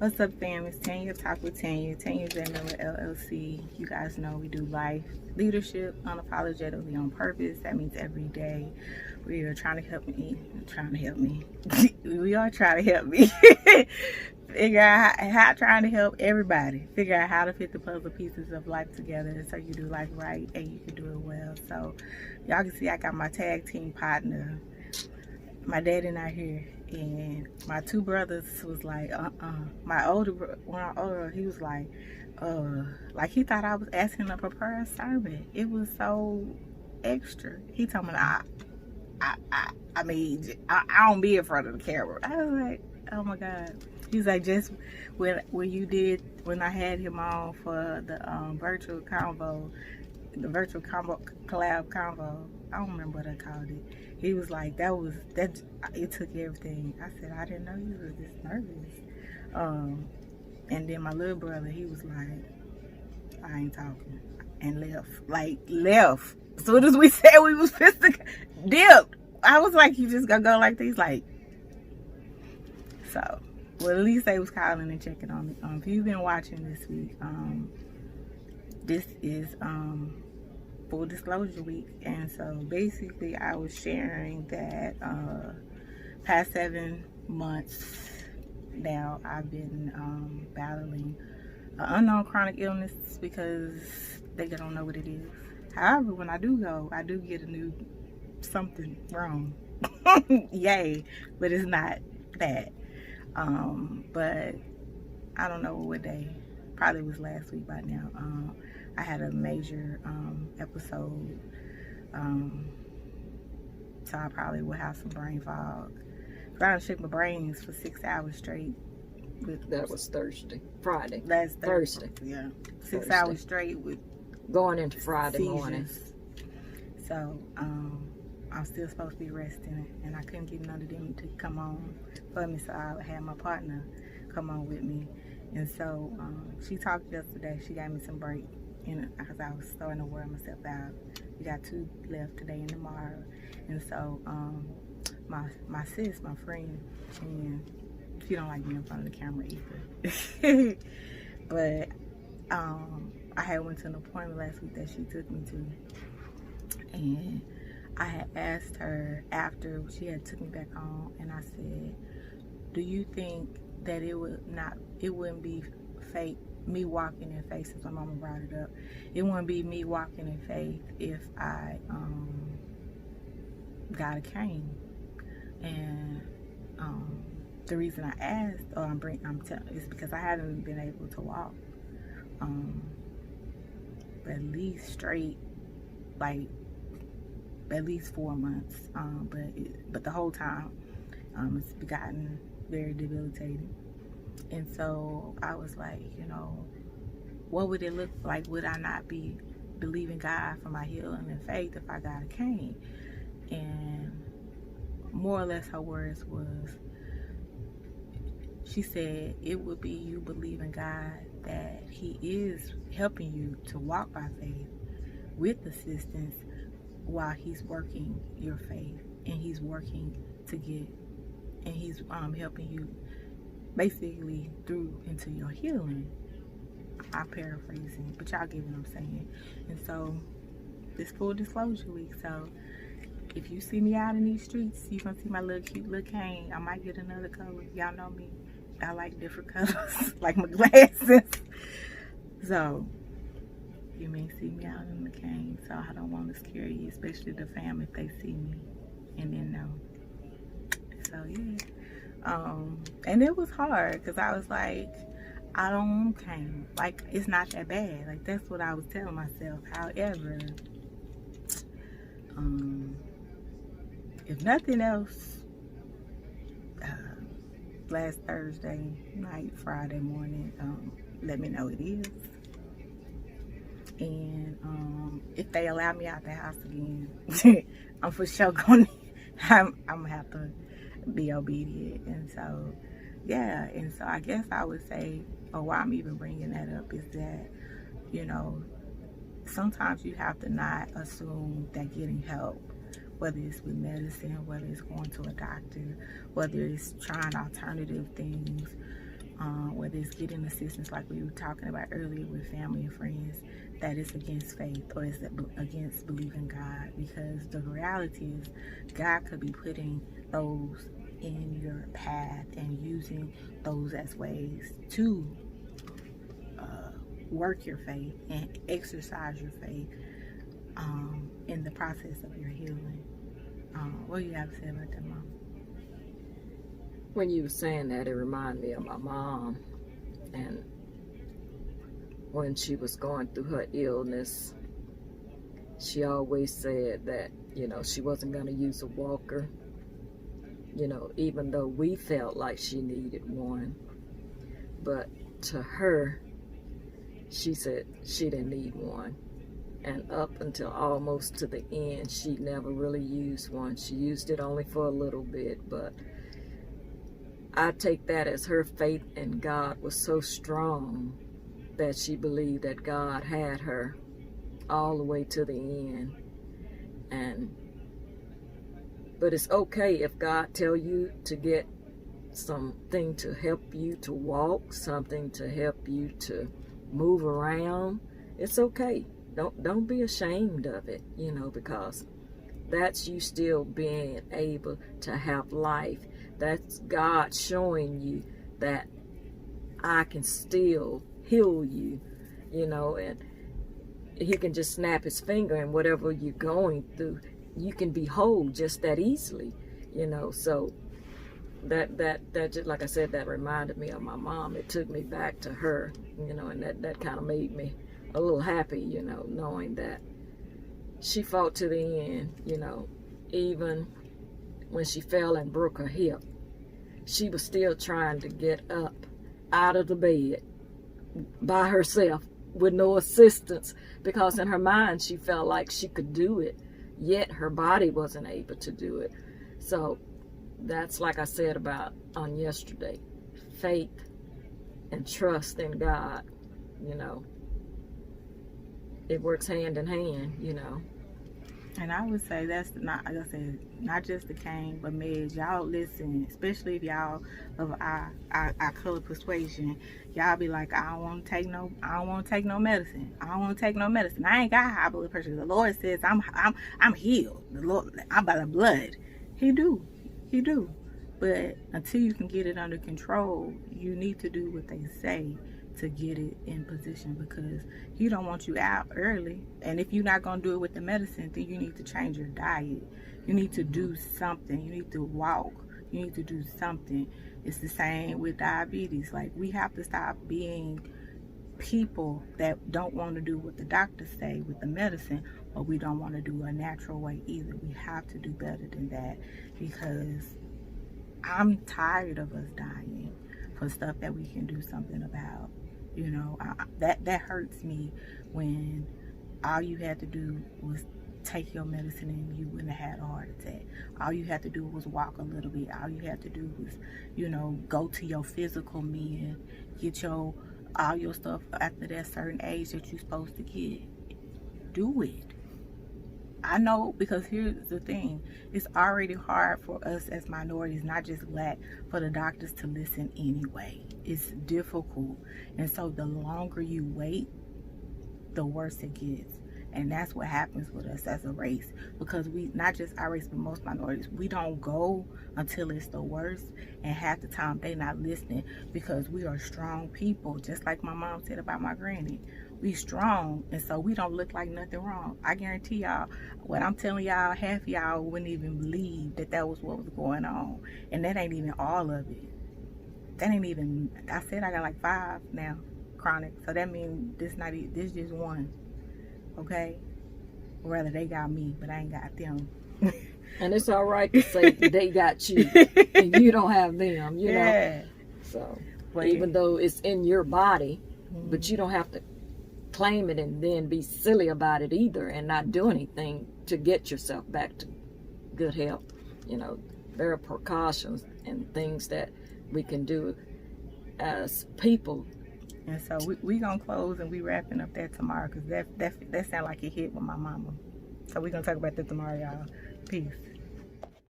What's up, fam? It's Tanya Talk with Tanya. Tanya J LLC. You guys know we do life, leadership, unapologetically on purpose. That means every day we are trying to help me. We are trying to help me. Figure out how trying to help everybody. Figure out how to fit the puzzle pieces of life together so you do life right and you can do it well. So y'all can see I got my tag team partner. My daddy not here, and my two brothers was like, my older, he was like he thought I was asking him to prepare a sermon. It was so extra. He told me, I mean, I don't be in front of the camera. I was like, oh my God. He's like, just when I had him on for the virtual convo, collab convo, I don't remember what I called it. He was like, that it took everything. I said, I didn't know you was this nervous. And then my little brother, he was like, I ain't talking, and left. As soon as we said we was pissed to dip, I was like, you just gonna go like this, like. So, well, at least they was calling and checking on me. If you've been watching this week, this is full disclosure week, and so basically I was sharing that past 7 months now I've been battling an unknown chronic illness because they don't know what it is. However, when I do go, I do get a new something wrong. Yay, but it's not that. But I don't know what day. Probably was last week by now. I had a major episode, so I probably will have some brain fog. So I shook my brains for 6 hours straight. That was Friday. Last Thursday. Yeah, 6 hours straight with going into Friday seizures. Morning. So I'm still supposed to be resting, and I couldn't get none of them to come on for me, so I had my partner come on with me. And so she talked yesterday. She gave me some break, because I was starting to wear myself out. We got 2 left today and tomorrow. And so my sis, my friend, and she don't like me in front of the camera either. But I had went to an appointment last week that she took me to, and I had asked her after she had took me back home, and I said, do you think that it wouldn't be fake, me walking in faith, since my mama brought it up, it wouldn't be me walking in faith if I got a cane? And the reason I asked, is because I haven't been able to walk at least straight, like at least 4 months, but the whole time it's gotten very debilitating. And so I was like, what would it look like? Would I not be believing God for my healing and faith if I got a cane? And more or less her words was, she said it would be you believing God that He is helping you to walk by faith with assistance while He's working your faith, and He's working and He's helping you basically through into your healing. I'm paraphrasing, but y'all get what I'm saying. And so this full disclosure week, so if you see me out in these streets, you're gonna see my little cute little cane. I might get another color. Y'all know me, I like different colors like my glasses. So you may see me out in the cane, so I don't want to scare you, especially the family, if they see me and then know. So yeah, and it was hard because I was like, I don't want cane. Like, it's not that bad. Like, that's what I was telling myself. However, if nothing else, last Thursday night, Friday morning, let me know it is. And if they allow me out the house again, I'm for sure I'm gonna have to be obedient. And so yeah, and so I guess I would say, or why I'm even bringing that up is that, sometimes you have to not assume that getting help, whether it's with medicine, whether it's going to a doctor, whether it's trying alternative things, whether whether it's getting assistance like we were talking about earlier with family and friends, that is against faith or is against believing God. Because the reality is God could be putting those in your path and using those as ways to work your faith and exercise your faith in the process of your healing. What do you have to say about that, Mom? When you were saying that, it reminded me of my mom. And when she was going through her illness, she always said that, she wasn't going to use a walker, even though we felt like she needed one. But to her, she said she didn't need one. And up until almost to the end, she never really used one. She used it only for a little bit, but I take that as her faith in God was so strong that she believed that God had her all the way to the end. But it's okay if God tell you to get something to help you to walk, something to help you to move around. It's okay. Don't be ashamed of it, because that's you still being able to have life. That's God showing you that I can still heal you, and he can just snap his finger and whatever you're going through, you can be whole just that easily, so that just, like I said, that reminded me of my mom. It took me back to her, and that kind of made me a little happy, knowing that she fought to the end, even when she fell and broke her hip, she was still trying to get up out of the bed by herself with no assistance, because in her mind she felt like she could do it, yet her body wasn't able to do it. So that's, like I said about on yesterday, faith and trust in God, it works hand in hand, And I would say that's not, like I said, not just the cane, but meds. Y'all listen, especially if y'all of our color persuasion, y'all be like, I don't want to take no medicine. I don't want to take no medicine. I ain't got high blood pressure. The Lord says I'm healed. The Lord, I'm by the blood. He do. But until you can get it under control, you need to do what they say to get it in position, because he don't want you out early. And if you're not going to do it with the medicine, then you need to change your diet. You need to do something. You need to walk. You need to do something. It's the same with diabetes. Like, we have to stop being people that don't want to do what the doctors say with the medicine, but we don't want to do a natural way either. We have to do better than that, because I'm tired of us dying for stuff that we can do something about. That hurts me, when all you had to do was take your medicine and you wouldn't have had a heart attack. All you had to do was walk a little bit. All you had to do was, go to your physical meal, get all your stuff after that certain age that you're supposed to get. Do it. I know, because here's the thing. It's already hard for us as minorities, not just black, for the doctors to listen anyway. It's difficult. And so the longer you wait, the worse it gets. And that's what happens with us as a race. Because we, not just our race, but most minorities, we don't go until it's the worst. And half the time they not listening, because we are strong people. Just like my mom said about my granny. We strong, and so we don't look like nothing wrong. I guarantee y'all, what I'm telling y'all, half y'all wouldn't even believe that was what was going on. And that ain't even all of it. That ain't even, I said I got like 5 now, chronic. So that means this just one. Okay? Or rather, they got me, but I ain't got them. And it's all right to say they got you and you don't have them, you know. So, but even though it's in your body, but you don't have to claim it and then be silly about it either, and not do anything to get yourself back to good health. There are precautions and things that we can do as people. And so we gonna close, and we wrapping up that tomorrow, because that sound like it hit with my mama. So we gonna talk about that tomorrow, y'all. Peace.